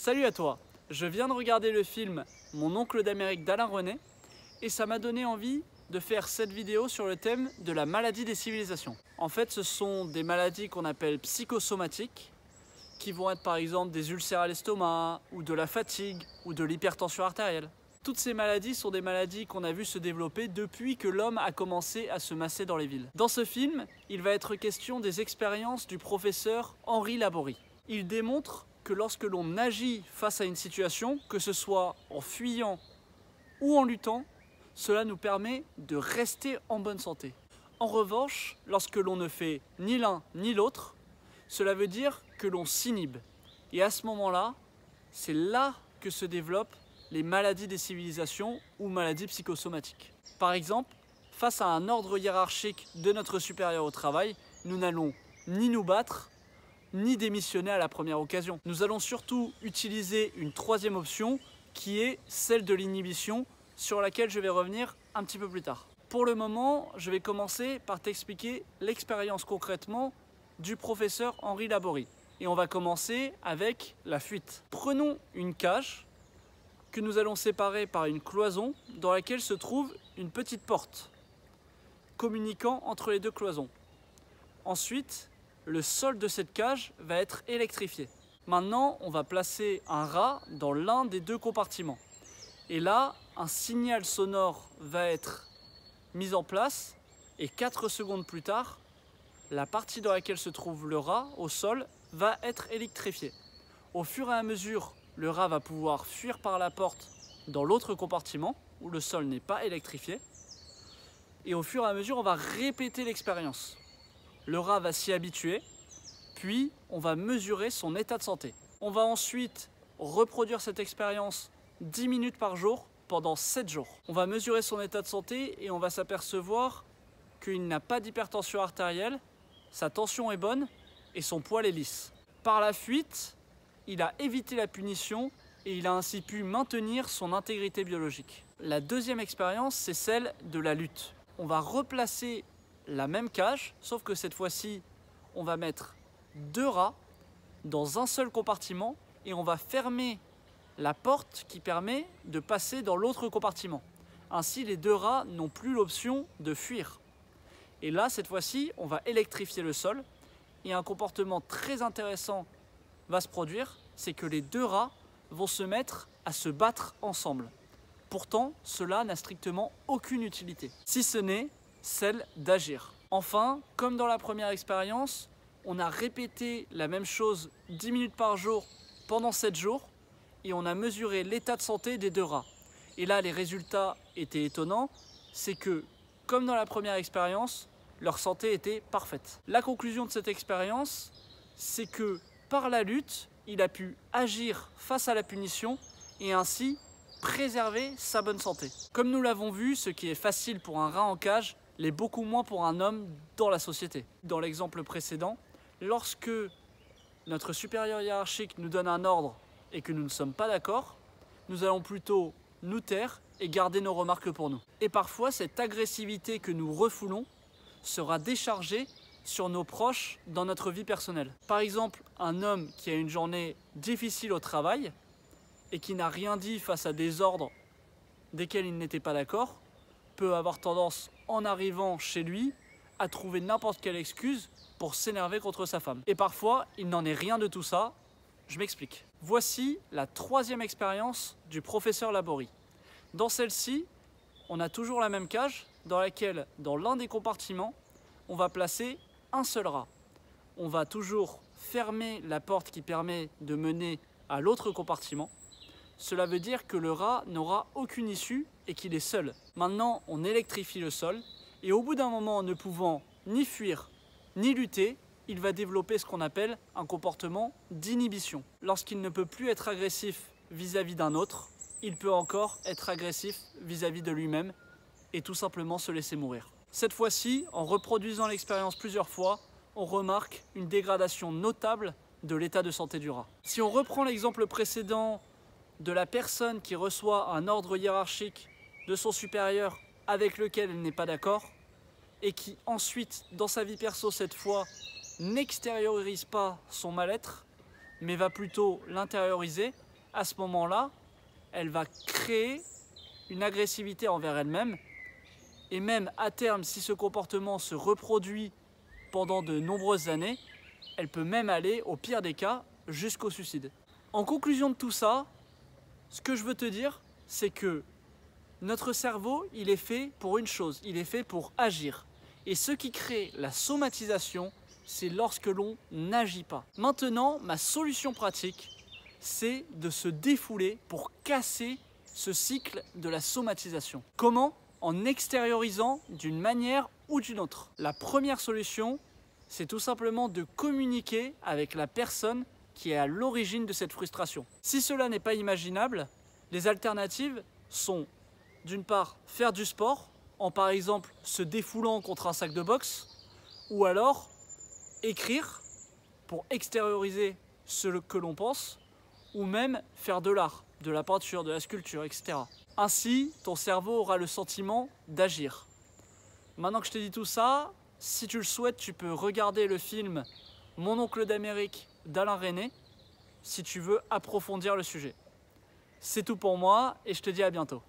Salut à toi, je viens de regarder le film Mon oncle d'Amérique d'Alain Resnais et ça m'a donné envie de faire cette vidéo sur le thème de la maladie des civilisations. En fait, ce sont des maladies qu'on appelle psychosomatiques qui vont être par exemple des ulcères à l'estomac ou de la fatigue ou de l'hypertension artérielle. Toutes ces maladies sont des maladies qu'on a vu se développer depuis que l'homme a commencé à se masser dans les villes. Dans ce film, il va être question des expériences du professeur Henri Laborie. Il démontre que lorsque l'on agit face à une situation, que ce soit en fuyant ou en luttant, cela nous permet de rester en bonne santé. En revanche, lorsque l'on ne fait ni l'un ni l'autre, cela veut dire que l'on s'inhibe. Et à ce moment-là, c'est là que se développent les maladies des civilisations ou maladies psychosomatiques. Par exemple, face à un ordre hiérarchique de notre supérieur au travail, nous n'allons ni nous battre, ni démissionner à la première occasion. Nous allons surtout utiliser une troisième option qui est celle de l'inhibition, sur laquelle je vais revenir un petit peu plus tard. Pour le moment, je vais commencer par t'expliquer l'expérience concrètement du professeur Henri Laborie. Et on va commencer avec la fuite. Prenons une cage que nous allons séparer par une cloison dans laquelle se trouve une petite porte communiquant entre les deux cloisons. Ensuite, le sol de cette cage va être électrifié. Maintenant, on va placer un rat dans l'un des deux compartiments. Et là, un signal sonore va être mis en place et 4 secondes plus tard, la partie dans laquelle se trouve le rat au sol va être électrifiée. Au fur et à mesure, le rat va pouvoir fuir par la porte dans l'autre compartiment où le sol n'est pas électrifié. Et au fur et à mesure, on va répéter l'expérience. Le rat va s'y habituer, puis on va mesurer son état de santé. On va ensuite reproduire cette expérience 10 minutes par jour pendant 7 jours. On va mesurer son état de santé et on va s'apercevoir qu'il n'a pas d'hypertension artérielle, sa tension est bonne et son poil est lisse. Par la fuite, il a évité la punition et il a ainsi pu maintenir son intégrité biologique. La deuxième expérience, c'est celle de la lutte. On va replacer la même cage, sauf que cette fois-ci, on va mettre 2 rats dans un seul compartiment et on va fermer la porte qui permet de passer dans l'autre compartiment. Ainsi, les 2 rats n'ont plus l'option de fuir. Et là, cette fois-ci, on va électrifier le sol et un comportement très intéressant va se produire, c'est que les 2 rats vont se mettre à se battre ensemble. Pourtant, cela n'a strictement aucune utilité, si ce n'est celle d'agir. Enfin, comme dans la première expérience, on a répété la même chose 10 minutes par jour pendant 7 jours et on a mesuré l'état de santé des 2 rats. Et là, les résultats étaient étonnants, c'est que, comme dans la première expérience, leur santé était parfaite. La conclusion de cette expérience, c'est que par la lutte, il a pu agir face à la punition et ainsi préserver sa bonne santé. Comme nous l'avons vu, ce qui est facile pour un rat en cage l'est beaucoup moins pour un homme dans la société. Dans l'exemple précédent, lorsque notre supérieur hiérarchique nous donne un ordre et que nous ne sommes pas d'accord, nous allons plutôt nous taire et garder nos remarques pour nous. Et parfois, cette agressivité que nous refoulons sera déchargée sur nos proches dans notre vie personnelle. Par exemple, un homme qui a une journée difficile au travail et qui n'a rien dit face à des ordres desquels il n'était pas d'accord, peut avoir tendance, en arrivant chez lui, à trouver n'importe quelle excuse pour s'énerver contre sa femme. Et parfois, il n'en est rien de tout ça. Je m'explique. Voici la 3e expérience du professeur Laborie. Dans celle-ci, on a toujours la même cage dans laquelle, dans l'un des compartiments, on va placer un seul rat. On va toujours fermer la porte qui permet de mener à l'autre compartiment. Cela veut dire que le rat n'aura aucune issue et qu'il est seul. Maintenant, on électrifie le sol et au bout d'un moment, ne pouvant ni fuir ni lutter, il va développer ce qu'on appelle un comportement d'inhibition. Lorsqu'il ne peut plus être agressif vis-à-vis d'un autre, il peut encore être agressif vis-à-vis de lui-même et tout simplement se laisser mourir. Cette fois-ci, en reproduisant l'expérience plusieurs fois, on remarque une dégradation notable de l'état de santé du rat. Si on reprend l'exemple précédent de la personne qui reçoit un ordre hiérarchique de son supérieur avec lequel elle n'est pas d'accord et qui ensuite, dans sa vie perso cette fois, n'extériorise pas son mal-être, mais va plutôt l'intérioriser, à ce moment-là, elle va créer une agressivité envers elle-même. Et même à terme, si ce comportement se reproduit pendant de nombreuses années, elle peut même aller, au pire des cas, jusqu'au suicide. En conclusion de tout ça, ce que je veux te dire, c'est que notre cerveau, il est fait pour une chose, il est fait pour agir. Et ce qui crée la somatisation, c'est lorsque l'on n'agit pas. Maintenant, ma solution pratique, c'est de se défouler pour casser ce cycle de la somatisation. Comment ? En extériorisant d'une manière ou d'une autre. La première solution, c'est tout simplement de communiquer avec la personne qui est à l'origine de cette frustration. Si cela n'est pas imaginable, les alternatives sont d'une part faire du sport, en par exemple se défoulant contre un sac de boxe, ou alors écrire pour extérioriser ce que l'on pense, ou même faire de l'art, de la peinture, de la sculpture, etc. Ainsi, ton cerveau aura le sentiment d'agir. Maintenant que je t'ai dit tout ça, si tu le souhaites, tu peux regarder le film Mon oncle d'Amérique d'Alain Resnais, si tu veux approfondir le sujet. C'est tout pour moi et je te dis à bientôt.